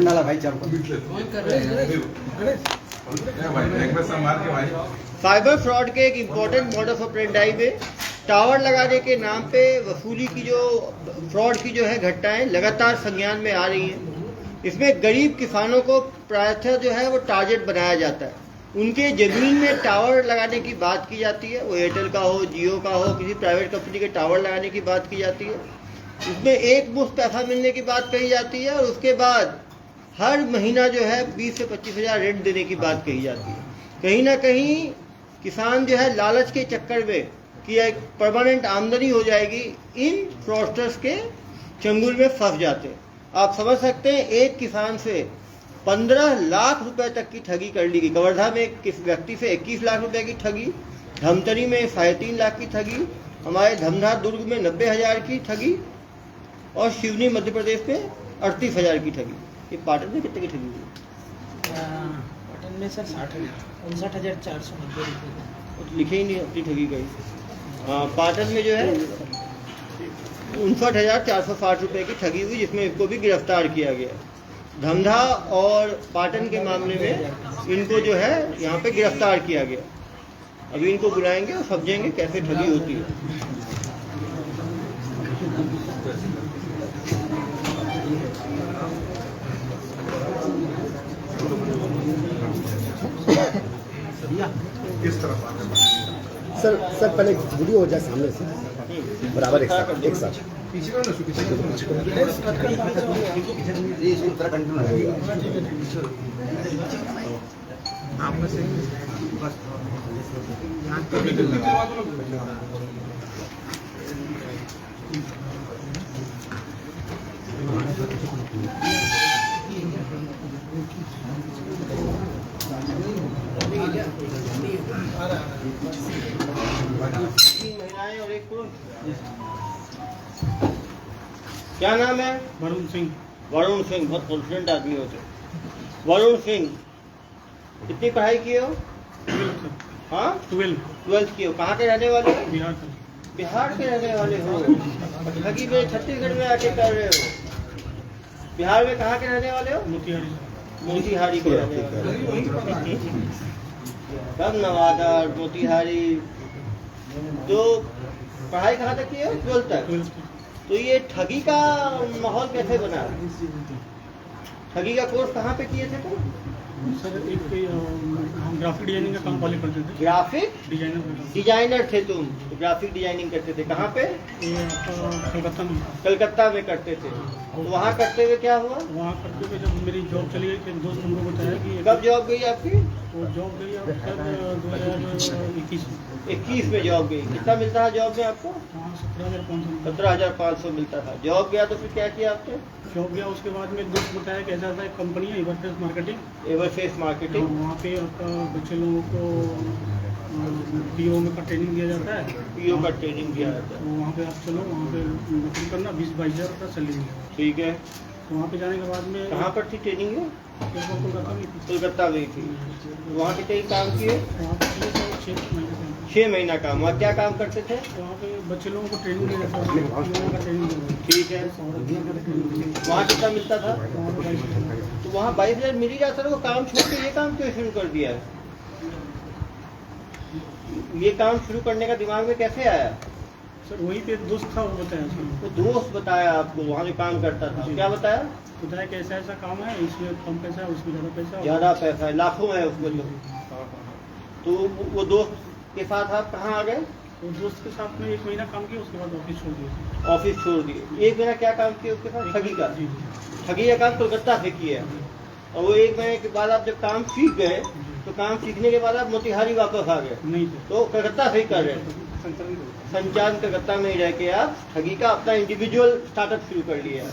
डाला भाई चार साइबर फ्रॉड के एक इम्पोर्टेंट मॉडस ऑपरेंडाई में टावर लगाने के नाम पे वसूली की जो फ्रॉड की जो है घटनाएं लगातार संज्ञान में आ रही हैं। इसमें गरीब किसानों को प्रायः जो है वो टारगेट बनाया जाता है। उनके जमीन में टावर लगाने की बात की जाती है, वो एयरटेल का हो, जियो का हो, किसी प्राइवेट कंपनी के टावर लगाने की बात की जाती है। उसमें एक मुश्त पैसा मिलने की बात कही जाती है और उसके बाद हर महीना जो है 20 से 25 हज़ार रेंट देने की बात कही जाती है। कहीं ना कहीं किसान जो है लालच के चक्कर में कि एक परमानेंट आमदनी हो जाएगी, इन फ्रॉडस्टर्स के चंगुल में फंस जाते हैं। आप समझ सकते हैं, एक किसान से 15 लाख रुपए तक की ठगी कर ली गई। कवर्धा में किस व्यक्ति से 21 लाख रुपए की ठगी, धमतरी में 3.5 लाख की ठगी, हमारे धमधा दुर्ग में 90,000 की ठगी और शिवनी मध्य प्रदेश में 38,000 की ठगी। ये पाटन में कितने की ठगी हुई? पाटन में सर 59,490 रुपये लिखे ही नहीं अपनी ठगी गई। पाटन में जो है 59,460 रुपये की ठगी हुई, जिसमें इसको भी गिरफ्तार किया गया। धमधा और पाटन के मामले में इनको जो है यहाँ पे गिरफ्तार किया गया। अभी इनको बुलाएंगे और समझेंगे कैसे ठगी होती है। किस तरफ सर पहले वीडियो हो जाए सामने से बराबर एक साथ महिलाएं और एक पुरुष। क्या नाम है? वरुण सिंह। वरुण सिंह बहुत कॉन्फिडेंट आदमी होते। वरुण सिंह कितनी पढ़ाई किए हो? हाँ 12th किए हो। कहाँ के रहने वाले हो? बिहार से। बिहार के रहने वाले हो। ठगी में छत्तीसगढ़ में आके कर रहे हो। बिहार में कहाँ के रहने वाले हो? मोतिहारी के रहने वाले हो। कब नवादा मोतिहारी। तो पढ़ाई कहाँ तक की है? 12th तक। तो ये ठगी का माहौल कैसे बना? ठगी का कोर्स कहाँ पे किए थे तुम? सर एक हम ग्राफिक डिजाइनिंग का काम पहले करते थे। ग्राफिक डिजाइनर थे तुम? तो ग्राफिक डिजाइनिंग करते थे कहाँ पे? ये कलकत्ता में। कलकत्ता में करते थे। तो वहाँ करते हुए क्या हुआ? वहाँ करते हुए जब मेरी जॉब चली गई, एक दोस्त हमको बताया कि कब जॉब गई आपकी? वो जॉब गई अब सर 2021 में जॉब गई। कितना मिलता है जॉब में आपको? 17,500 मिलता था। जॉब गया तो फिर क्या किया आपने? जॉब गया, उसके बाद में दोस्त बताया कि ऐसा ऐसा एक कंपनी है एवरफेस मार्केटिंग। एवरफेस मार्केटिंग। वहाँ पे आपका बच्चे लोगों को पीओ में का ट्रेनिंग दिया जाता है। पीओ का ट्रेनिंग दिया जाता है। तो वहाँ पे आप चलो, वहाँ पे नौकरी करना, 20-22 हज़ार रुपया सैलरी मिलेगा। ठीक है। तो वहाँ पे जाने के बाद में कहाँ पर थी ट्रेनिंग में? कोलकाता में थी। कोलकाता में थी। वहाँ कितने काम किए? वहाँ पे 6 महीने काम। 6 महीना काम। वहाँ क्या काम करते थे? वहाँ पे बच्चे लोगों को ट्रेनिंग दिया जाता है, पीओ का ट्रेनिंग दिया जाता है। ठीक है। वहाँ कितना मिलता था? तो वहाँ 22,000 मिल ही रहा था। वो काम छोड़ के ये काम क्यों शुरू कर दिया? ये काम शुरू करने का दिमाग में कैसे आया? सर वही पे दोस्त था, वो बताया सर। वो दोस्त बताया आपको? वहाँ जो काम करता था क्या बताया? बताया कि ऐसा ऐसा काम है, इसमें कम पैसा है, उसमें ज़्यादा पैसा है। ज़्यादा पैसा है, लाखों है उसमें तो वो दोस्त के साथ आप कहाँ आ गए? तो दोस्त के साथ में 1 महीना काम किया, उसके बाद ऑफिस छोड़ दिया। ऑफिस छोड़ दिए। 1 महीना क्या काम किया उसके साथ? ठगी का। जी। ठगी का काम कोलकाता से किया। और वो 1 महीने के बाद आप जब काम सीख गए तो काम सीखने के बाद आप मोतिहारी वापस आ गए? नहीं सर, तो कलकत्ता से ही कर रहे थे। संचालन कलकत्ता में ही रह के आप ठगी का अपना इंडिविजुअल स्टार्टअप शुरू कर लिया।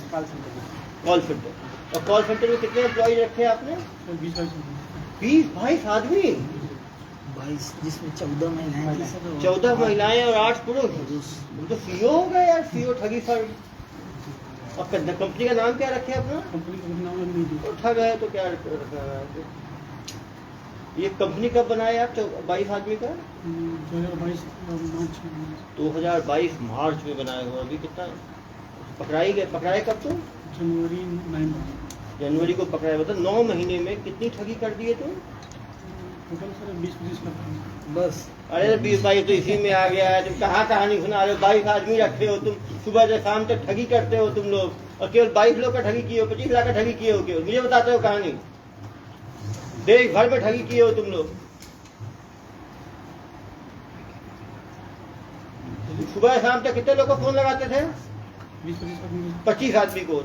Call centre. और कॉल सेंटर में कितने एम्प्लॉय रखे आपने? 20-22 आदमी। 22, जिसमें 14 महिलाएं थी सर। 14 महिलाएं और 8 पुरुष। तो सीओ हो गए यार, सीओ ठगी फर्म। और कंपनी का नाम क्या रखे अपना? कंपनी का नाम नहीं दिया। तो ठग है तो क्या रखा है? ये कंपनी कब बनाया आप? 22 आदमी का 2022 मार्च में। 2022 मार्च में बनाया हुआ। अभी कितना पकड़ाई गए? पकड़ाए कब तुम? जनवरी 9 जनवरी को पकड़ा है, मतलब 9 महीने में कितनी ठगी कर दी है तुम? टोटल सर 20-25 लाख का। बस अरे 20-22 तो इसी में आ गया है। तुम कहाँ कहानी सुना रहे हो? 22 आदमी रखे हो तुम, सुबह से शाम तक ठगी करते हो तुम लोग, और केवल 22 लोग का ठगी किए हो, 25 लाख का ठगी किए हो केवल, मुझे बताते हो कहानी? देश भर में ठगी किए हो तुम लोग। सुबह शाम तक कितने लोग को फोन लगाते थे? 20-25 लाख 25 आदमी को।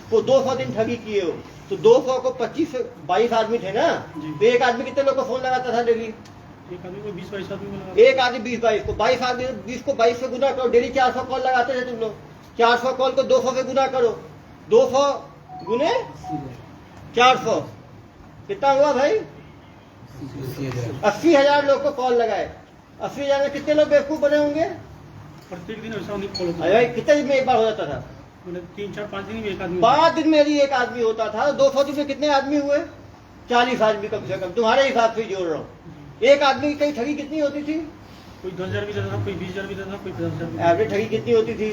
तो 200 दिन ठगी किए हो, तो 200 को 22 आदमी थे ना, जी। तो एक आदमी कितने लोग को फोन लगाता था डेली? एक आदमी को 20-22 आदमी को लगा। एक आदमी 20-22 को, 22 आदमी 20 को 22 से गुना करो, डेली 400 कॉल लगाते थे तुम लोग। 400 कॉल को 200 से गुना करो, 200 गुने 400 कितना हुआ भाई? 80,000 लोग को कॉल लगाए। 80,000 में कितने लोग बेवकूफ बने होंगे? प्रत्येक दिन ऐसा नहीं कॉल अरे भाई कितने दिन में एक बार हो जाता था? मैंने 3-4-5 दिन में एक आदमी 5 दिन में यदि एक आदमी होता था, 200 दिन में कितने आदमी हुए? 40 आदमी कम से कम, तुम्हारे हिसाब से जोड़ रहा हूँ। एक आदमी की कई ठगी कितनी होती थी? कोई 10,000 भी देता था, कोई 20,000 भी देता था, कोई 50,000 भी। एवरेज ठगी कितनी होती थी?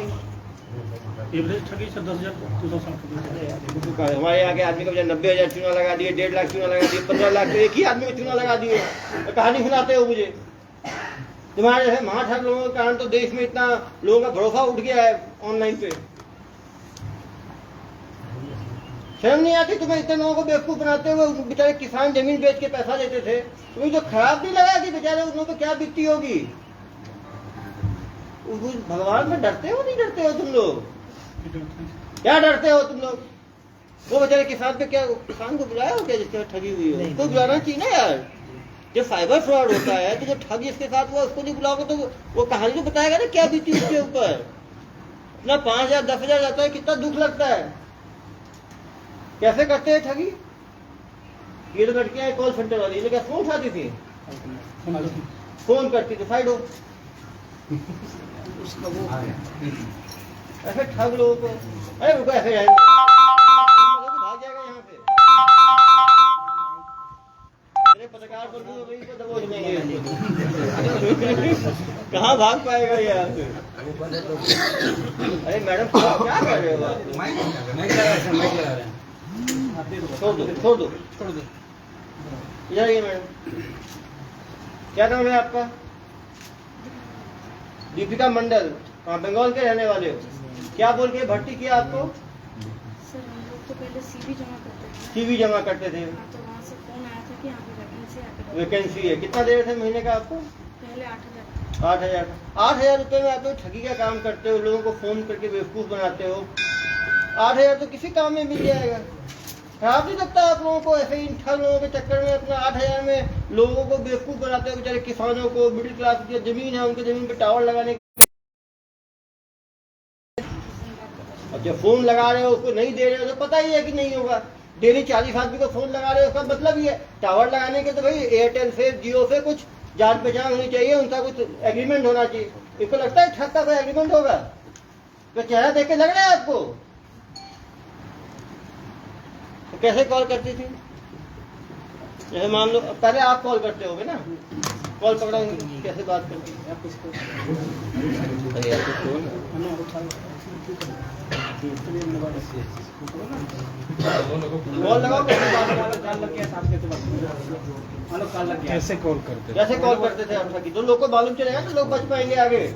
एवरेज ठगी सर 10,000 260 का। हमारे यहाँ के आदमी को 90,000 चूना लगा दिए, 1.5 लाख चूना लगा दिए, 15 लाख, तो एक ही आदमी को चूना लगा दिए। तो कहानी सुनाते हो मुझे। तुम्हारे जैसे महाठग लोगों के कारण तो देश में इतना लोगों का भरोसा उठ गया है ऑनलाइन पे। शर्म नहीं आती तुम्हें? इतने लोगों को बेवकूफ बनाते हुए, बेचारे किसान जमीन बेच के पैसा देते थे, तुम्हें जो खराब नहीं लगा कि बेचारे उन लोगों को क्या बीतती होगी? उस भगवान में डरते हो नहीं डरते हो तुम लोग? क्या डरते हो तुम लोग? वो बेचारे किसान पे क्या, किसान को बुलाया हो क्या जिसके ठगी हुई हो? उसको बुलाना चाहिए ना यार। जब साइबर फ्रॉड होता है तो जो ठग जिसके साथ हुआ उसको नहीं बुलाओगे तो वो कहानी तो बताएगा ना क्या बीती उसके ऊपर। अपना 5,000 10,000 जाता है, कितना दुख लगता है। कैसे करते हैं ठगी? ये तो लड़कियां हैं कॉल सेंटर वाली, क्या फोन उठाती थी, फोन करती थी, साइड हो। ऐसे ठग लोगों को, अरे रुको ऐसे जाएंगे, भाग जाएगा यहाँ से। अरे पत्रकार बंधु तो वही को दबोच लेंगे। कहाँ भाग पाएगा ये यहाँ से? अरे मैडम क्या कर रहे हो आप? छोड़ दो इधर आइए मैडम। क्या नाम है आपका? दीपिका मंडल। कहाँ बंगाल के रहने वाले हो? क्या बोल के भर्ती किया आपको? सर हम लोग तो पहले सीवी जमा करते थे। सीवी जमा करते थे, हाँ, तो वहाँ से फोन आया था कि यहाँ पे वैकेंसी है। वैकेंसी है। कितना दे रहे थे महीने का आपको? पहले 8,000। 8,000 रुपए में आप लोग ठगी का काम करते हो, लोगों को फोन करके बेवकूफ बनाते हो। 8,000 तो किसी काम में मिल जाएगा। खराब नहीं लगता आप लोगों को? ऐसे ही ठग लोगों के चक्कर में अपना 8,000 में लोगों को बेवकूफ बनाते हो। बेचारे किसानों को, मिडिल क्लास की जमीन है उनकी जमीन पे टावर लगाने, अब जब फोन लगा रहे हो उसको नहीं दे रहे हो तो पता ही है कि नहीं होगा। डेली 40 आदमी को फोन लगा रहे हो, उसका मतलब ही है टावर लगाने के तो भाई एयरटेल से, जियो से कुछ जान पहचान होनी चाहिए, उनका कुछ एग्रीमेंट होना चाहिए। इसको लगता है ठग का कोई एग्रीमेंट होगा? तो चेहरा देख के लग रहा है आपको? तो कैसे कॉल करती थी? जैसे मान लो पहले आप कॉल करते होगे ना, कॉल पकड़ा कैसे बात करती है? कॉल लगाओ, कैसे कॉल करते कैसे कॉल करते थे आप? तो लोग को मालूम चलेगा तो लोग बच पाएंगे आगे।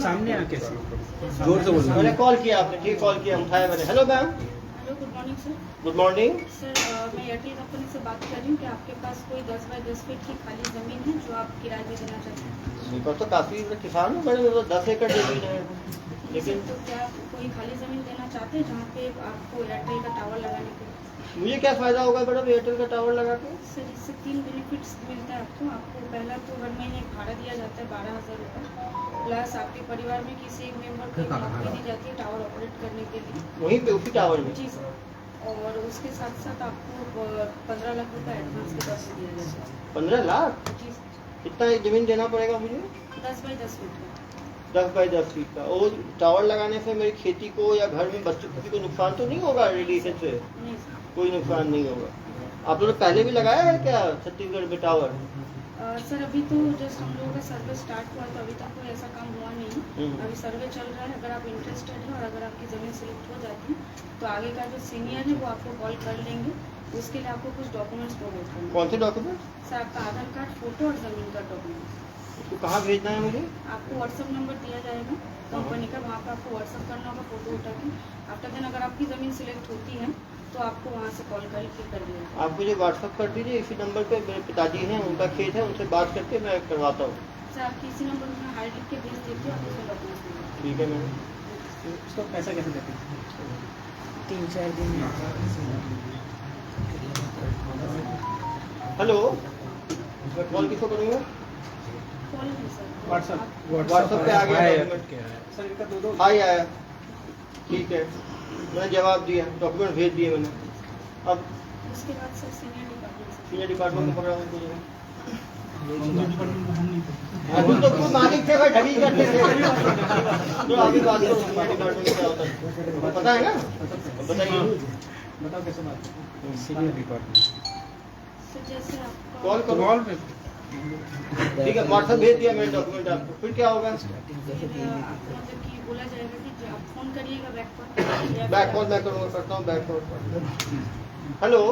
सामने आके जोर से बोलना। मैंने कॉल किया, आपने ठीक कॉल किया, उठाया मैंने। Hello ma'am. Hello, good morning sir. Good morning. Sir मैं एयरटेल कंपनी से बात कर रही हूँ कि आपके पास कोई 10 बाई 10 फीट की खाली ज़मीन है जो आप किराए पे देना चाहते हैं? मेरे पास तो काफी किसान हूँ, बड़े 10 एकड़ जमीन है, लेकिन तो क्या आप कोई खाली ज़मीन देना चाहते हैं जहाँ पे आपको एयरटेल का टावर लगाने के? मुझे क्या फायदा होगा मैडम एयरटेल का टावर लगा के? सर इससे 3 बेनिफिट्स मिलता है आपको। पहला तो हर महीने भाड़ा दिया जाता है 12,000 रुपये, प्लस आपके परिवार में किसी एक मेंबर को नौकरी दी जाती है टावर ऑपरेट करने के लिए। वहीं पे उसी टावर में? जी सर। और उसके साथ साथ आपको 15 लाख रुपए एडवांस के तौर पर दिया जाता है। 15 लाख? जी सर। कितना जमीन देना पड़ेगा मुझे? 10 बाई 10 फीट का। 10 बाई 10 फीट का। और टावर लगाने से मेरी खेती को या घर में बच्चों किसी को नुकसान तो नहीं होगा? रेडिएशन से नहीं सर। कोई नुकसान नहीं होगा। आप लोगों ने पहले भी लगाया है क्या छत्तीसगढ़ में टावर? सर अभी तो जस्ट हम लोगों का सर्वे स्टार्ट हुआ तो अभी तक कोई ऐसा काम हुआ नहीं। अभी सर्वे चल रहा है। अगर आप इंटरेस्टेड हैं और अगर आपकी ज़मीन सिलेक्ट हो जाती है तो आगे का जो सीनियर है वो आपको कॉल कर लेंगे। उसके लिए आपको कुछ डॉक्यूमेंट्स प्रोवाइड करना। कौन से डॉक्यूमेंट? सर आपका आधार कार्ड, फोटो और ज़मीन का डॉक्यूमेंट्स। उसको कहाँ भेजना है मुझे? आपको व्हाट्सअप नंबर दिया जाएगा कंपनी का, वहाँ पर आपको व्हाट्सअप करना होगा फोटो उठा के। आफ्टर देन अगर आपकी ज़मीन सिलेक्ट होती है तो आपको वहाँ से कॉल करके कर दिया। आप मुझे व्हाट्सअप कर दीजिए इसी नंबर पे। मेरे पिताजी हैं, उनका खेत है, उनसे बात करके मैं करवाता हूँ। सर आप किसी नंबर में हाई लिख के भेज दीजिए, आप उसमें डॉक्यूमेंट्स भेजिए। ठीक है मैम। उसका पैसा कैसे देते हैं? 3-4 दिन में। हेलो, कॉल किसको करूँगा? कॉल नहीं सर, व्हाट्सएप पे आ गया डॉक्यूमेंट। सर इनका 2-2 हाई आया, ठीक है, मैंने जवाब दिया, डॉक्यूमेंट भेज दिए मैंने। अब उसके बाद सर सीनियर डिपार्टमेंट में पकड़ा हुआ है। डिपार्टमेंट अभी तो कोई मालिक थे, भाई ठगी करते थे। तो आगे बात करो, डिपार्टमेंट में क्या होता है पता है ना? बताइए। बताओ कैसे बात? Senior department. सर जैसे आपका कॉल करो। कॉल पे ठीक है, व्हाट्सएप भेज दिया मैंने डॉक्यूमेंट आपको। फिर क्या होगा? फिर आपको मतलब कि बोला जाएगा कि आप फ़ोन करिएगा बैक कॉल। बैक कॉल मैं करूँगा, करता हूँ बैक कॉल। हेलो,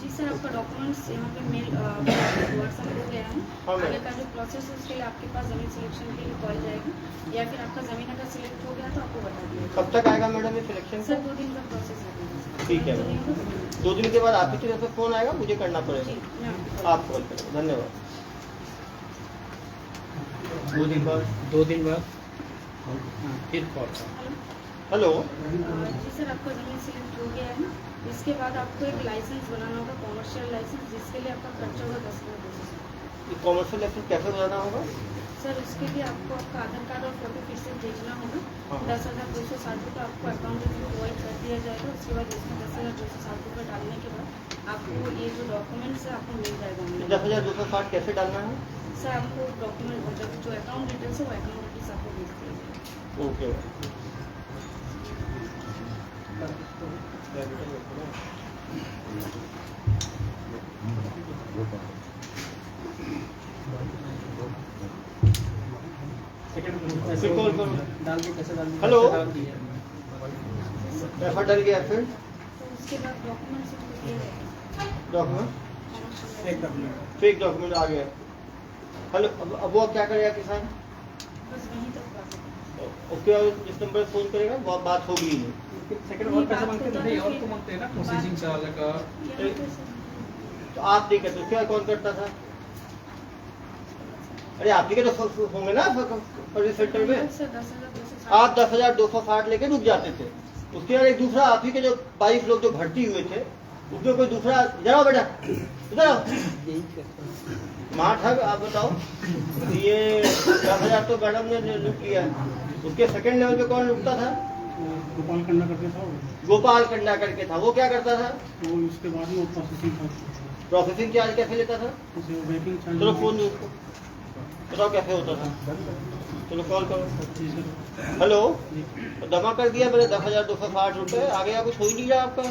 जी सर आपका डॉक्यूमेंट्स यहाँ पे मेल व्हाट्सएप हो गया है। हाँ, मैम। आगे का जो प्रोसेस है उसके लिए आपके पास ज़मीन सिलेक्शन के लिए कॉल जाएगी, या फिर आपका ज़मीन अगर सिलेक्ट हो गया तो आपको बता दिया। कब तक आएगा मैडम ये सिलेक्शन? सर 2 दिन का प्रोसेस है। ठीक है, 2 दिन के बाद आपकी तरफ से फ़ोन आएगा, मुझे करना जी पड़ेगा। मैं आपको आप कॉल करें, धन्यवाद। 2 दिन बाद 2 दिन बाद फिर कॉल। हेलो, जी सर आपका ज़मीन सिलेक्ट हो गया है। इसके बाद आपको एक लाइसेंस बनाना होगा, कॉमर्शियल लाइसेंस, जिसके लिए आपका खर्चा होगा 10,000। ये कॉमर्शियल लाइसेंस कैसे बनाना होगा? सर उसके लिए आपको आपका आधार कार्ड और फोटो फिर से भेजना होगा। हाँ। 10,260 रुपये आपको अकाउंट में प्रोवाइड कर दिया जाएगा। उसके बाद इसमें 10,260 रुपये डालने के बाद आपको ये जो डॉक्यूमेंट्स है आपको मिल जाएगा। 10,260 कैसे डालना है? सर आपको डॉक्यूमेंट मतलब जो अकाउंट डिटेल्स है वो अकाउंट डिटेल्स आपको भेज दिया जाएगा। ओके। फिर कॉल करो। डाल के कैसे डाल? हेलो। डाल दिया। एफर्ट डल गया, फिर तो उसके बाद डॉक्यूमेंट्स आपको दिए जाएंगे। डॉक्यूमेंट एक डॉक्यूमेंट। फेक डॉक्यूमेंट आ गया। हेलो, अब वो क्या करेगा किसान? बस वहीं तक बात है। उसके बाद जिस नंबर पर फोन करेगा वो बात होगी ही नहीं। सेकंड और पैसा मांगते हैं? नहीं और तो मांगते हैं ना, प्रोसेसिंग चार्ज का। यहाँ पे सर तो आप नहीं करते, क्या कौन करता था? अरे आप ही के तो होंगे ना सर्विस सेंटर में। सर 10,260 आप 10,260 लेके रुक जाते थे। उसके बाद एक दूसरा आप ही के जो 22 लोग जो भर्ती हुए थे उसमें कोई दूसरा, इधर आओ बेटा, इधर आओ। माँ ठग, आप बताओ, ये 10,000 तो मैडम ने लूट लिया। उसके सेकंड लेवल पे कौन लूटता था? गोपाल खन्ना करके था वो। गोपाल कंडा करके था। वो क्या करता था? वो उसके बाद में वो प्रोसेसिंग प्रोसेसिंग चार्ज कैसे लेता था? उसे वेटिंग चार्ज। चलो फोन दो उसको, बताओ कैसे होता था। चलो कॉल करो। जी सर। हेलो, जमा कर दिया मैंने 10,260 रुपये। आगे का कुछ हो ही नहीं रहा आपका।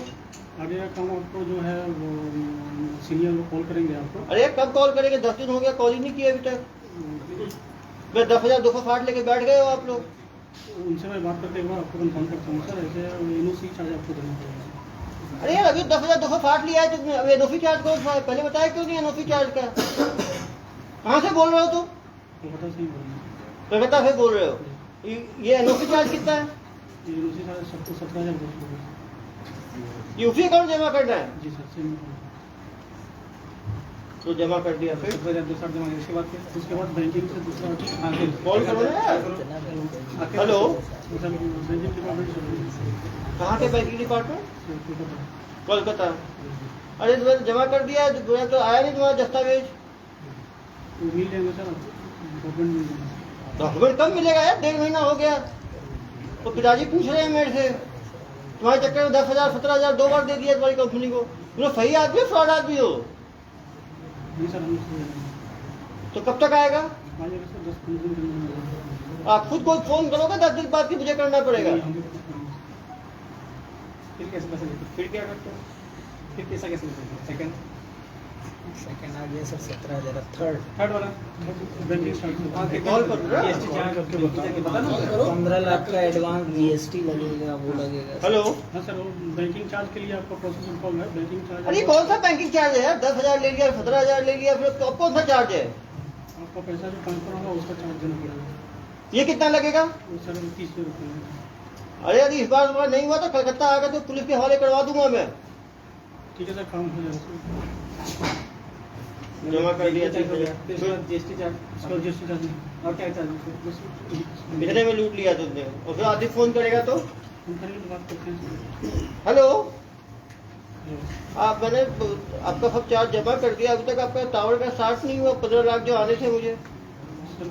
आगे का काम आपको जो है वो सीनियर लोग कॉल करेंगे आपको। अरे कब कॉल करेंगे? 10 दिन हो गया, कॉल ही नहीं किया अभी तक। मैं 10,260 लेके बैठ गए हो आप लोग। उनसे मैं बात करके एक बार आपको कंफर्म करता हूँ सर। ऐसे एनओसी चार्ज आपको देना पड़ेगा। अरे यार अभी 10,260 लिया है तुमने, अब एनओसी चार्ज कौन सा है? पहले बताया क्यों नहीं एनओसी चार्ज का? कहाँ से बोल रहे हो तुम? कोलकाता से ही बोल रहे हैं। कलकत्ता से बोल रहे हो? ये एनओसी चार्ज कितना है? एनओसी चार्ज सबको 17,000 ये उसी अकाउंट जमा करना है? जी सर सेम। तो जमा कर दिया, फिर 17,260 जमा किया। उसके बाद बैंकिंग से दूसरा आगे कॉल करो ना यार। आगे हेलो, बैंकिंग डिपार्टमेंट कहाँ के बैंकिंग डिपार्टमेंट? कोलकाता। कोलकाता। अरे तुम्हें जमा कर दिया, तो आया नहीं तुम्हारा दस्तावेज? तो मिल जाएंगे सर, डॉक्यूमेंट मिल जाएंगे। डॉक्यूमेंट कब मिलेगा यार? 1.5 महीना हो गया। तो पिताजी पूछ रहे हैं मेरे से, तुम्हारे चक्कर में 10,000 17,000 2 बार दे दिया तुम्हारी कंपनी को। तुम सही आदमी हो, फ्रॉड आदमी हो? नहीं सर हम तो कब तक आएगा? आ जाएगा सर 10-15 दिन में। आप खुद को फोन करोगे 10 दिन बाद की मुझे करना पड़ेगा? फिर कैसे पैसे देते? फिर क्या करते हो? फिर पैसा कैसे देते? सेकंड सेकंड आ गया सर 17,000 थर्ड थर्ड वाला बैंकिंग स्टार्ट कॉल पर जीएसटी चार्ज करके बता ना 15 लाख का एडवांस जीएसटी लगेगा वो लगेगा हेलो। हाँ सर, वो बैंकिंग चार्ज के लिए आपका प्रोसेसिंग कॉल है, बैंकिंग चार्ज अरे कौन सा बैंकिंग चार्ज है यार? 10,000 ले लिया, 17,000 ले लिया, फिर अब कौन सा चार्ज है? आपका पैसा जो ट्रांसफर होगा उसका चार्ज देना पड़ेगा। ये कितना लगेगा? वो सर 30 रुपये। अरे यदि इस बार तुम्हारा नहीं हुआ तो कलकत्ता आकर तो पुलिस के हवाले करवा दूंगा मैं। ठीक है सर, काम हो जाएगा। जमा कर दिया। जीएसटी चार्ज, उसका जीएसटी चार्ज नहीं, और क्या चार्ज? कितने में लूट लिया तुमने? और फिर आदित्य फोन करेगा तो हम करेंगे तो बात करते हैं। हेलो, मैंने आपका सब चार्ज जमा कर दिया, अभी तक आपका टावर का स्टार्ट नहीं हुआ। 15 लाख जो आने थे मुझे। सर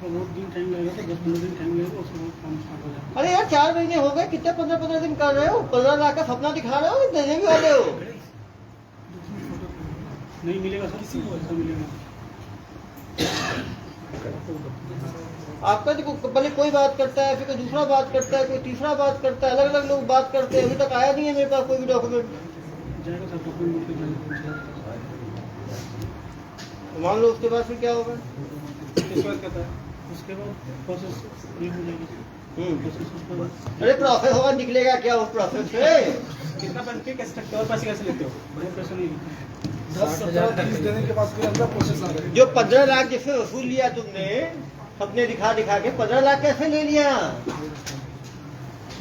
बहुत दिन टाइम लगेगा, तो 10-15 दिन टाइम लगेगा, उसके बाद काम स्टार्ट हो जाएगा। अरे यार 4 महीने हो गए, कितने 15-15 दिन कर रहे हो? 15 लाख का सपना दिखा रहे हो, देने भी वाले हो? नहीं मिलेगा सर, किसी को ऐसा मिलेगा। आपका देखो, पहले कोई बात करता है, फिर कोई दूसरा बात करता है, कोई तीसरा बात करता है, अलग अलग लोग बात करते हैं। अभी तक आया नहीं है मेरे पास कोई भी डॉक्यूमेंट। जाएगा सर, डॉक्यूमेंट पे जाएगा। मान लो उसके बाद फिर क्या होगा? उसके बाद कहता है, उसके बाद प्रोसेस ये हो जाएगी। प्रोसेस उसके बाद अरे प्रोसेस होगा, निकलेगा क्या उस प्रोसेस से? कितना पैसे कैसे सकते हो और पैसे कैसे लेते हो? बड़े पैसे नहीं लेते। 10-17-20 देने के बाद फिर अंदर प्रोसेस आ गया। जो 15 लाख जिससे वसूल लिया तुमने, सबने दिखा दिखा के 15 लाख कैसे ले लिया?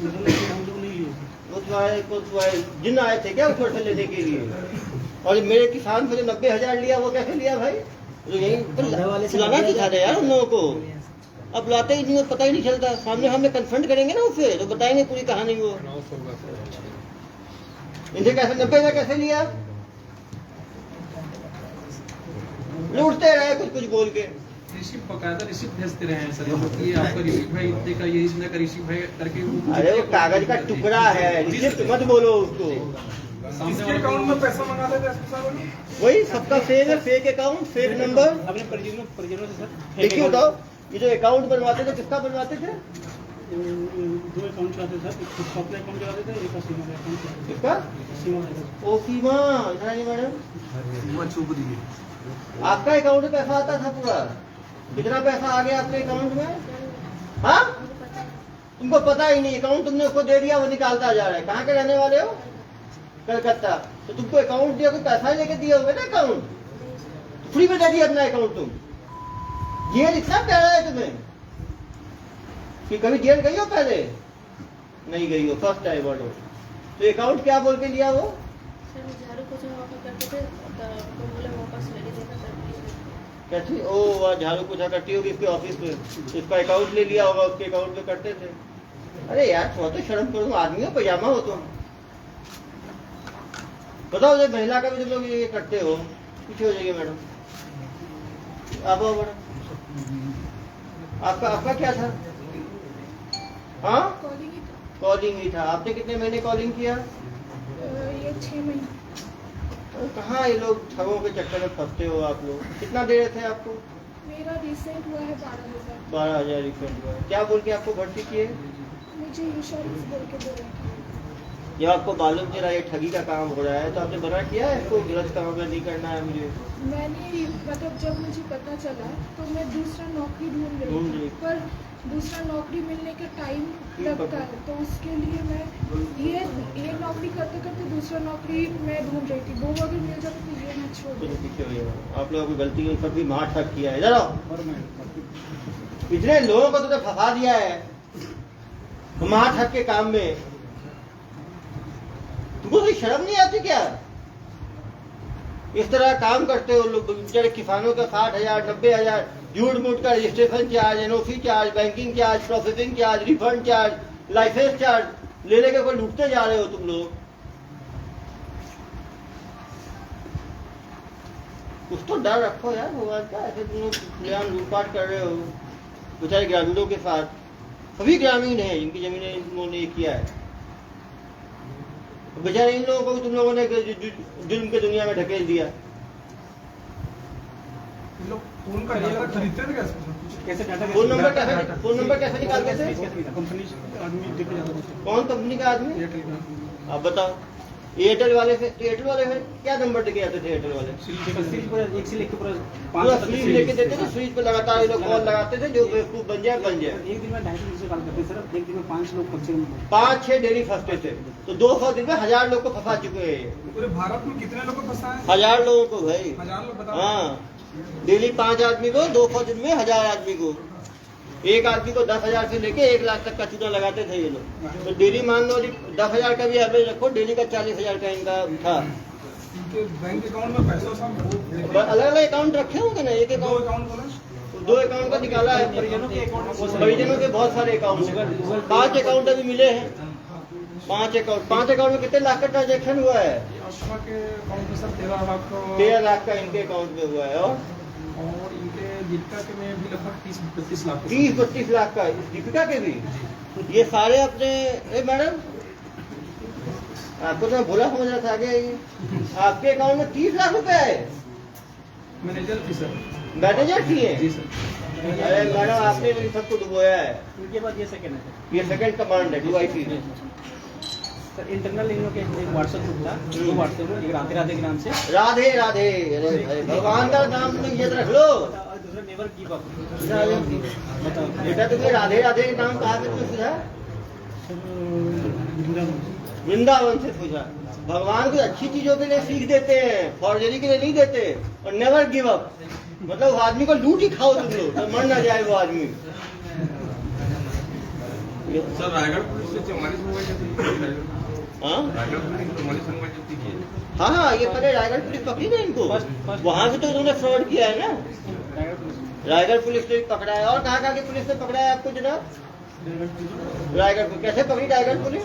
मतलब हम लोग नहीं लिए। तुम्हारे जिन आए थे क्या ऊपर से लेने के लिए? और मेरे किसान से जो 90,000 लिया वो कैसे लिया भाई? तो यही बुलाना सिखा दे यार उन लोगों को। अब बुलाते ही नहीं, पता ही नहीं चलता। सामने हमने कन्फ्रंट करेंगे ना उसे, तो बताएंगे पूरी कहानी वो। इनसे कैसे 90,000 कैसे लिया? लूटते रहे कुछ कुछ बोल के। रिसिप्ट बकायदा रिसिप्ट भेजते रहे हैं सर, ये आपका रिसिप्ट भाई इतने का, ये इतने का रिसिप्ट भाई करके वो अरे वो कागज का टुकड़ा है, रिसिप्ट मत बोलो उसको। इसके अकाउंट में पैसा मंगा लेते हैं साहब। वही सबका फेक है, फेक अकाउंट, फेक नंबर। अपने परिजनों से सर देखिए बताओ, ये जो अकाउंट बनवाते थे किसका बनवाते थे? 2 अकाउंट चलाते सर, एक अपना अकाउंट चलाते थे, एक सीमा का अकाउंट चलाते किसका? थे। सीमा का ओ सीमा, इधर आइए मैडम। आपका अकाउंट में पैसा आता था पूरा? कितना पैसा आ गया आपके अकाउंट में? हाँ, तुमको पता ही नहीं। अकाउंट तुमने उसको दे दिया, वो निकालता जा रहा है। कहाँ के रहने वाले हो? कलकत्ता। तो तुमको अकाउंट दिया, कोई पैसा लेके दिए होंगे ना अकाउंट? फ्री में दे दिया अपना अकाउंट तुम। जेल इतना प्यारा है तुम्हें कि कभी जेल गई हो पहले? नहीं गई हो, फर्स्ट टाइम हो। तो अकाउंट क्या बोल के लिया वो? सर झाड़ू पोछा वापस करते थे, तो बोले वापस ले लीजिएगा सर। कैसी? ओ वह झाड़ू पोछा करती होगी इसके ऑफिस में, इसका अकाउंट ले लिया होगा, उसके अकाउंट में करते थे। अरे यार थोड़ा तो शर्म करो, आदमी हो, पैजामा हो तुम। बताओ जब महिला का भी तुम लोग ये करते हो। पीछे हो जाइए मैडम, आप आओ मैडम। आपका क्या था? हाँ, कॉलिंग ही था। आपने कितने महीने कॉलिंग किया? ये 6 महीने। कहाँ ये लोग ठगों के चक्कर में फंसते हो आप लोग? कितना दे रहे थे आपको? मेरा रिसेंट हुआ है 12,000। 12,000 रिफंड हुआ है। क्या बोल के आपको भर्ती किए? मुझे इंश्योरेंस बोल के दे रहे थे। जब आपको मालूम चला ये ठगी का काम हो रहा है, तो आपने मना किया है इसको गलत काम में नहीं करना है मुझे? मैंने मतलब जब मुझे पता चला तो मैं दूसरा नौकरी ढूंढ ढूंढ रही रही। थी, पर दूसरा नौकरी मिलने के टाइम लगता है, तो उसके लिए मैं ये नौकरी करते करते दूसरा नौकरी मैं ढूंढ रही थी। वो अगर मिल जाता तो ये मैं छोड़ चलो देती। पीछे हो जाओ। आप लोगों की गलती है, सब भी मार ठग किया है। इधर आओ। इतने लोगों को तो फंसा दिया है मार ठग के काम में। तुमको कोई शर्म नहीं आती क्या? इस तरह काम करते हो लोग। बेचारे किसानों का 60,000 90,000 झूठ मूठ का registration charge, NOC charge, banking charge, processing charge, refund charge, licence charge ले लेके कोई लूटते जा रहे हो तुम लोग। कुछ तो डर रखो यार भगवान का। ऐसे तुम लोग लूटपाट कर रहे हो बेचारे ग्रामीणों के साथ। सभी ग्रामीण हैं जिनकी जमीनें इन्होंने ये किया है। बेचारे इन लोगों को भी तुम लोगों ने जुल्म के दुनिया में ढकेल दिया। फोन का डाटा खरीदते थे कैसे डाटा फोन नंबर कैसे निकालते थे? कंपनी आदमी देखे जाता था। कौन कंपनी का आदमी? एयरटेल का। आप बताओ। एयरटेल वाले से क्या नंबर लेके आते थे एयरटेल वाले? एक से लेके पूरा पूरा स्विच लेके देते थे, स्विच पे लगातार ये लोग कॉल लगाते थे, जो बेवकूफ बन जाए बन जाए। एक दिन में 250 से कॉल करते सर, एक दिन में 5 लोग कम से कम 5-6 डेली फंसते थे, तो 200 दिन में 1000 लोग को फंसा चुके हैं ये। पूरे भारत में कितने लोगों को फंसा है? 1000 लोगों को भाई। 1000 लोग बताओ। हाँ, डेली 5 आदमी को, 200 दिन में 1000 आदमी को, एक आदमी को 10,000 से लेके 1 लाख तक का चूना लगाते थे ये लोग। तो डेली मान लो 10,000 का भी एवरेज रखो, डेली का 40,000 का इनका था। इनके बैंक अकाउंट में पैसा सब अलग अलग अकाउंट रखे होंगे ना, एक दो अकाउंट, अकाउंट बोला 2 अकाउंट का निकाला है। परिजनों के बहुत सारे अकाउंट हैं, 5 अकाउंट अभी मिले हैं। 5 अकाउंट में कितने लाख का ट्रांजेक्शन हुआ है? अशफा के अकाउंट में सर 13 लाख 13 लाख का इनके अकाउंट में हुआ है। और इनके दीपिका के में भी लगभग 30-32 लाख 30-32 लाख का दीपिका के भी। ये सारे अपने मैडम आपको तो मैं बोला समझ रहा था, आगे आपके अकाउंट में 30 लाख रुपए है। मैनेजर थी सर। मैनेजर थी है? जी सर। अरे मैडम आपने इन सबको डुबोया है। उनके बाद ये सेकंड है ये सेकंड कमांड है DYC। सर। इंटरनल इन लोग के एक व्हाट्सएप ग्रुप था, वो व्हाट्सएप में राधे राधे के नाम से राधे राधे, अरे भाई भगवान का नाम तुम याद रख लो। दूसरा नेवर गिव अप। बताओ बेटा, तुम्हें राधे राधे के नाम कहाँ से तुमने सुना? वृंदावन से पूछा। भगवान कुछ अच्छी चीजों के लिए सीख देते हैं, फॉर्जरी के लिए नहीं देते। और नेवर गिव अप मतलब वो आदमी को लूट ही खाओ तुम लोग, तो मर ना जाए वो आदमी। सर रायगढ़ पुलिस से 44 मोबाइल जब्त की है। हाँ रायगढ़ पुलिस ने 44 मोबाइल जब्त की है। हाँ, ये पहले रायगढ़ पुलिस पकड़ी ना इनको, वहां से तो इन्होंने फ्रॉड किया है ना। रायगढ़ पुलिस ने पकड़ा है। और कहाँ की पुलिस ने पकड़ा है आपको जनाब? रायगढ़ पुलिस। कैसे पकड़ी रायगढ़ पुलिस?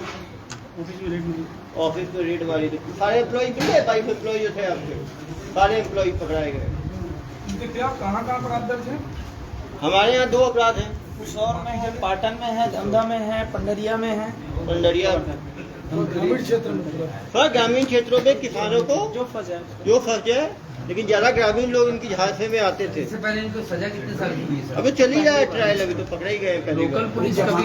ऑफिस में रेड मारी थी। सारे एम्प्लॉय मिले, 22 एम्प्लॉय जो थे आपके, सारे एम्प्लॉय पकड़ाए गए। इनके क्या कहाँ अपराध दर्ज है? हमारे यहाँ 2 अपराध हैं। कुशौर में है, पाटन में है, दमदा में है, पंडरिया में है। पंडरिया ग्रामीण क्षेत्र में सर, ग्रामीण क्षेत्रों में किसानों को जो फंसा जो फंस जाए, लेकिन ज्यादा ग्रामीण लोग इनकी झांसे में आते थे। इससे पहले इनको सजा कितने साल की हुई है सर? अभी चल ही रहा है ट्रायल, अभी तो पकड़े ही गए पहले। लोकल पुलिस कभी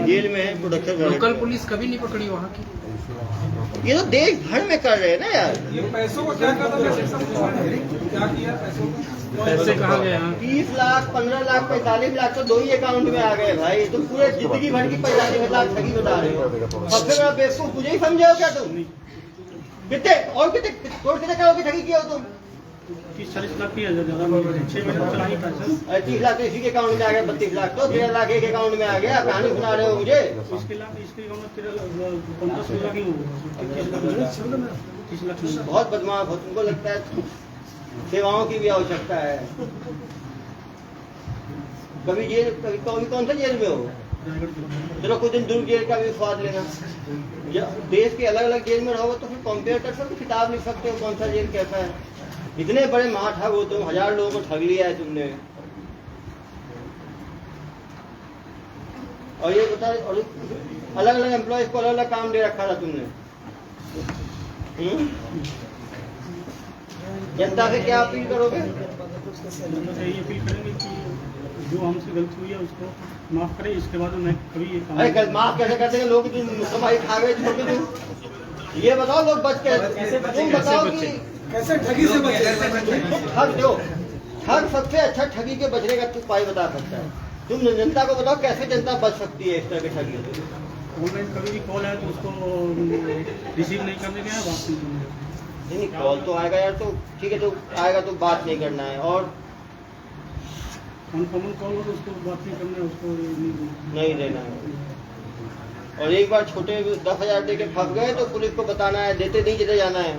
जेल में है, प्रोडक्शन। लोकल पुलिस कभी नहीं पकड़ी वहाँ की? ये तो देश भर में कर रहे हैं ना यार। ये पैसों को क्या करता है? क्या किया पैसों को? पैसे कहाँ गए? 30 लाख, 15 लाख, 45 लाख तो 2 ही अकाउंट में आ गए भाई। तुम पूरे जिंदगी भर की 45 लाख ठगी बता रहे हो। सबसे बड़ा बेवकूफ मुझे ही समझे हो क्या तुम? कितने करोगे ठगी किया हो तुम? 30-40 लाख की है, ज्यादा 6 महीने चला ही था सर। 30 लाख तो इसी के अकाउंट में आ गया, 32 लाख तो 13 लाख एक अकाउंट में आ गया। कहानी सुना रहे हो मुझे? इसके अकाउंट में 15-16 लाख ही होगा। 30 लाख बहुत बदमाश हो, तुमको लगता है सेवाओं की भी आवश्यकता है। कभी जेल, कभी कौन सा जेल में हो? चलो कुछ दिन दुर्ग जेल का भी स्वाद लेना। देश के अलग अलग जेल में रहोगे तो फिर कंपेयर कर सकते, किताब लिख सकते हो कौन सा जेल कैसा है। इतने बड़े महाठग हो तुम, 1000 लोगों को ठग लिया है तुमने। और ये बता, और अलग अलग एम्प्लॉयज को अलग अलग काम दे रखा था तुमने। जनता से क्या अपील करोगे? यही अपील करेंगे कि जो हमसे गलती हुई है उसको माफ करें, इसके बाद मैं कभी ये काम अरे माफ कैसे करते हैं लोग? कमाई खा गए छोड़ के। ये बताओ लोग बच के, तुम बताओ कि कैसे ठगी से बचे? तुम ठग दो। ठग सबसे अच्छा ठगी के बचने का उपाय बता सकता है। तुम जनता को बताओ कैसे जनता बच सकती है इस तरह के ठगी से। ऑनलाइन कभी भी कॉल आया तो उसको रिसीव नहीं करने गया, बात नहीं करने। नहीं, कॉल तो आएगा यार, तो ठीक है, तो आएगा तो बात नहीं करना है। और अनकॉमन कॉल हो तो उसको बात नहीं करना है, उसको नहीं देना है। और एक बार छोटे 10,000 दे के फंस गए तो पुलिस को बताना है, देते नहीं चले जाना है।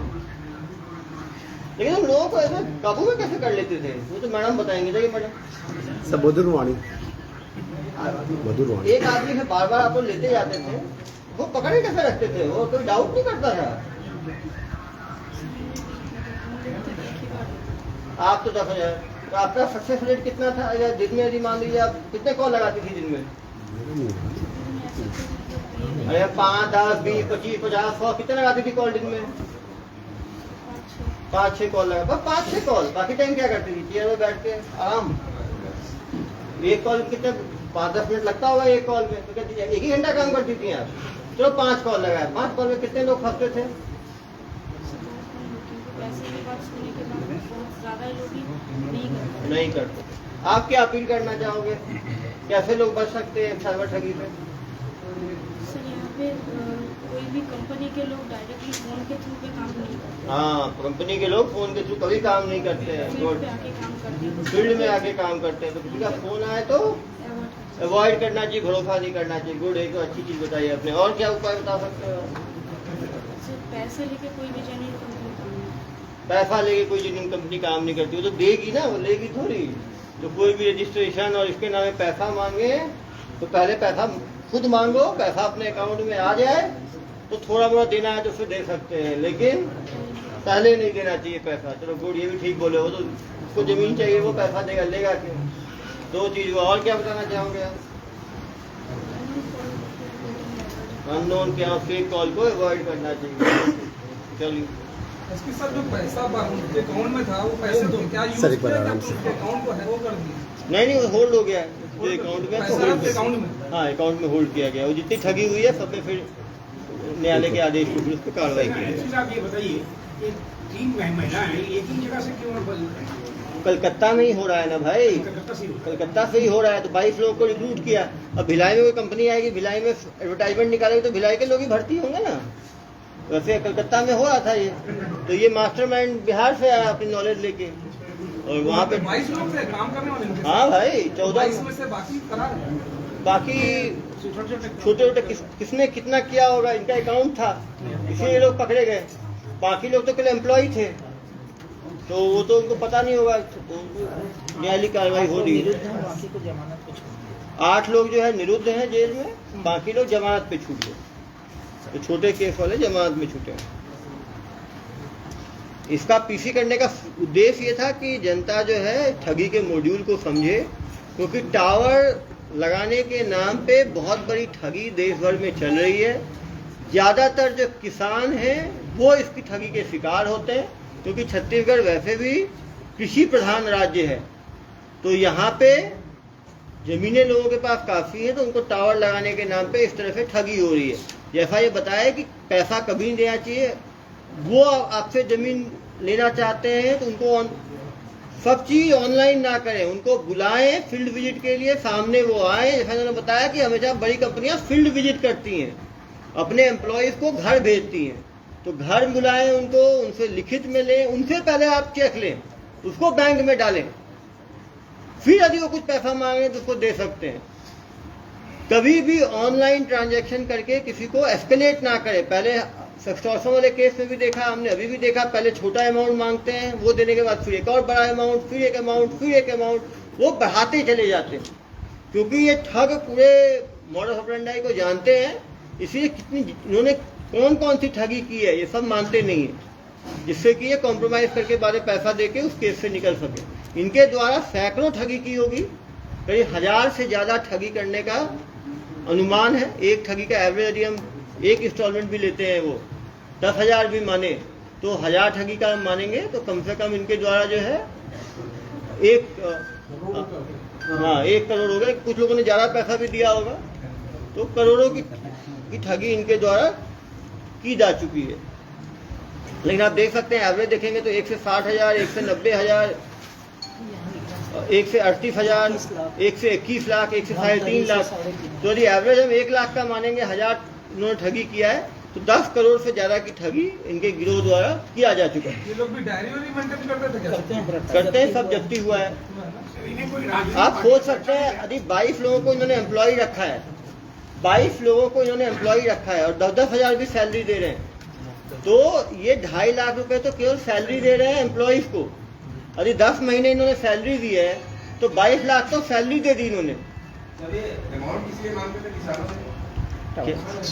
लेकिन हम लोगों को ऐसे काबू में कैसे कर लेते थे, वो तो मैडम बताएंगे। देखिए मैडम, सब मधुरवाणी एक आदमी से बार बार आप लोग लेते जाते थे, वो पकड़े कैसे रखते थे? वो कोई डाउट नहीं करता था। आप तो 10,000, तो आपका सक्सेस रेट कितना था? अगर दिन में यदि मान लीजिए आप कितने कॉल लगाती थी दिन में? अरे 5, 10, 20, 25, 50, 100 कितने लगाती थी कॉल दिन में? 5-6 कॉल लगा, बस 5-6 कॉल। बाकी टाइम क्या करती थी? चेयर में बैठ के आराम। एक कॉल कितने 5-10 मिनट लगता होगा एक कॉल में, तो कहती 1 ही घंटा काम करती थी आप। चलो 5 कॉल लगाए, 5 कॉल में कितने लोग फंसते थे? पैसे की बात सुनने के बाद बहुत ज़्यादा लोग ही नहीं करते। आप क्या अपील करना चाहोगे, कैसे लोग बच सकते हैं साइबर ठगी से? सर यहाँ पे कोई भी कंपनी के लोग डायरेक्टली फोन के थ्रू पे काम नहीं करते, हाँ, कंपनी के लोग फोन के थ्रू कभी काम नहीं करते हैं, फील्ड पे आके काम करते हैं। फील्ड में आके काम करते हैं। तो किसी का फोन आए तो अवॉइड करना चाहिए, भरोसा नहीं करना चाहिए। गुड, एक तो अच्छी चीज बताइए आपने। और क्या उपाय बता सकते हो? सर पैसे लेके कोई भी जेन्युइन कंपनी काम नहीं पैसा लेके कोई जेन्युइन कंपनी काम नहीं करती, वो तो देगी ना, वो लेगी थोड़ी। तो कोई भी रजिस्ट्रेशन और इसके नाम पे पैसा मांगे तो पहले पैसा खुद मांगो, पैसा अपने अकाउंट में आ जाए तो थोड़ा बहुत देना है तो उससे दे सकते हैं, लेकिन पहले नहीं देना चाहिए पैसा। चलो गुड, ये भी ठीक बोले। वो तो उसको जमीन चाहिए, वो पैसा देगा, लेगा क्यों? 2 चीज हुआ। और क्या बताना चाहोगे आप? अननोन क्या फेक कॉल को अवॉइड करना चाहिए। चलिए एसपी सर, जो पैसा उनके अकाउंट में था, वो पैसे तो क्या यूज सर, एक बार किया आराम या से। उनके अकाउंट को हैक कर दिया? नहीं, वो होल्ड हो गया है। जो अकाउंट में पैसा आपके अकाउंट में? हाँ, अकाउंट में होल्ड किया गया। वो जितनी ठगी हुई है सब पे फिर न्यायालय के आदेश के फिर उस पर कार्रवाई की जाएगी। आप ये बताइए कि 3 महिलाएं एक ही जगह से क्यों बदल रही हैं? कलकत्ता में ही हो रहा है ना भाई, कलकत्ता से ही होता है। कलकत्ता से ही हो रहा है। तो 22 लोगों को रिक्रूट किया। अब भिलाई में कोई कंपनी आएगी, भिलाई में एडवर्टाइजमेंट निकालेगी तो भिलाई के लोग ही भर्ती होंगे ना। वैसे कलकत्ता में हो रहा था ये। तो ये मास्टरमाइंड बिहार से आया अपनी नॉलेज लेके, और वहाँ पे 22 लोग थे काम करने वाले उनके हाँ साथ। भाई 14 22 में से बाकी फरार हैं। बाकी छोटे छोटे किसने कितना किया होगा, इनका अकाउंट था, इसलिए लोग पकड़े गए। बाकी लोग तो केवल एम्प्लॉय थे, तो वो तो उनको पता नहीं होगा। तो न्यायालयिक कार्रवाई हो रही है। बाकी को जमानत पे छोड़ 8 लोग जो है निरुद्ध हैं जेल में, बाकी लोग जमानत पे छूट गए। तो छोटे केस वाले जमानत में छूटे। इसका पीसी करने का उद्देश्य ये था कि जनता जो है ठगी के मॉड्यूल को समझे, क्योंकि टावर लगाने के नाम पे बहुत बड़ी ठगी देश भर में चल रही है। ज़्यादातर जो किसान हैं वो इसकी ठगी के शिकार होते हैं, क्योंकि छत्तीसगढ़ वैसे भी कृषि प्रधान राज्य है। तो यहाँ पे जमीनें लोगों के पास काफ़ी है, तो उनको टावर लगाने के नाम पे इस तरह से ठगी हो रही है। जैसा ये बताया कि पैसा कभी नहीं देना चाहिए। वो आपसे ज़मीन लेना चाहते हैं तो उनको सब चीज़ ऑनलाइन ना करें, उनको बुलाएं फील्ड विजिट के लिए, सामने वो आए। जैसा उन्होंने बताया कि हमेशा बड़ी कंपनियां फील्ड विजिट करती हैं, अपने एम्प्लॉयज़ को घर भेजती हैं। तो घर बुलाएं उनको, उनसे लिखित में लें, उनसे पहले आप चेक लें, उसको बैंक में डालें, फिर यदि वो कुछ पैसा मांगे तो उसको दे सकते हैं। कभी भी ऑनलाइन ट्रांजैक्शन करके किसी को एस्केलेट ना करें। पहले एक्सटॉर्शन वाले केस में भी देखा हमने, अभी भी देखा, पहले छोटा अमाउंट मांगते हैं, वो देने के बाद फिर एक और बड़ा अमाउंट, फिर एक अमाउंट, फिर एक अमाउंट, वो बढ़ाते चले जाते हैं। क्योंकि ये ठग पूरे मॉडस ऑपरेंडी को जानते हैं, इसलिए कितनी इन्होंने कौन कौन सी ठगी की है ये सब मानते नहीं है, जिससे कि ये कॉम्प्रोमाइज करके बाद में पैसा देके उस केस से निकल सके। इनके द्वारा सैकड़ों ठगी की होगी, करीब 1000 से ज़्यादा ठगी करने का अनुमान है। एक ठगी का एवरेज यदि हम एक इंस्टॉलमेंट भी लेते हैं, वो 10,000 भी माने तो 1000 ठगी का मानेंगे तो कम से कम इनके द्वारा जो है 1 करोड़ हो गए। कुछ लोगों ने ज़्यादा पैसा भी दिया होगा, तो करोड़ों की ठगी इनके द्वारा की जा चुकी है। लेकिन आप देख सकते हैं एवरेज देखेंगे तो 1 से 60,000, 1 से 90,000, 1 से 38,000, 1 से 21 लाख, 1 से 3.5 लाख। तो यदि एवरेज हम 1 लाख का मानेंगे, 1000 इन्होंने ठगी किया है, तो 10 करोड़ से ज्यादा की ठगी इनके गिरोह द्वारा किया जा चुका है। ये लोग भी डायरी मेंटेन करते थे क्या? करते हैं, सब जब्ती हुआ है। इन्हें कोई आप सोच सकते हैं यदि 22 लोगों को इन्होंने एम्प्लॉय रखा है, 22 लोगों को इन्होंने एम्प्लॉय रखा है और 10-10 हज़ार भी सैलरी दे रहे हैं, तो ये 2.5 लाख रुपए तो केवल सैलरी दे रहे हैं एम्प्लॉयज को। यदि 10 महीने इन्होंने सैलरी दी है तो 22 लाख तो सैलरी दे दी इन्होंने। अमाउंट किसी नाम पे थे, किसानों से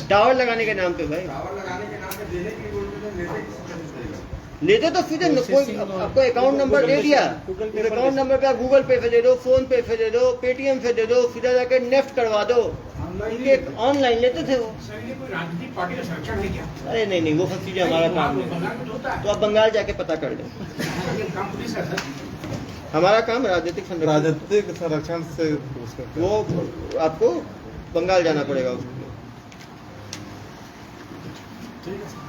टावर लगाने के नाम पे भाई टावर लगाने के नाम पे देने के लिए बोलते थे, लेते किससे थे? लेते तो सीधे कोई आपको अकाउंट नंबर दे दिया, अकाउंट नंबर पे आप गूगल पे से दे दो, फोन पे से दे दो, पेटीएम से दे दो, सीधा जाके नेफ्ट करवा दो। ऑनलाइन लेते थे वो। सर, इन्हें कोई राजनीतिक पार्टी का संरक्षण नहीं किया। अरे नहीं, वो सब चीजें हमारा काम नहीं। बंगाल में तो होता है। तो आप बंगाल जाके पता कर लें। ये काम पुलिस का सर। हमारा काम राजनीतिक संरक्षण से वो आपको बंगाल जाना पड़ेगा उसके लिए। ठीक है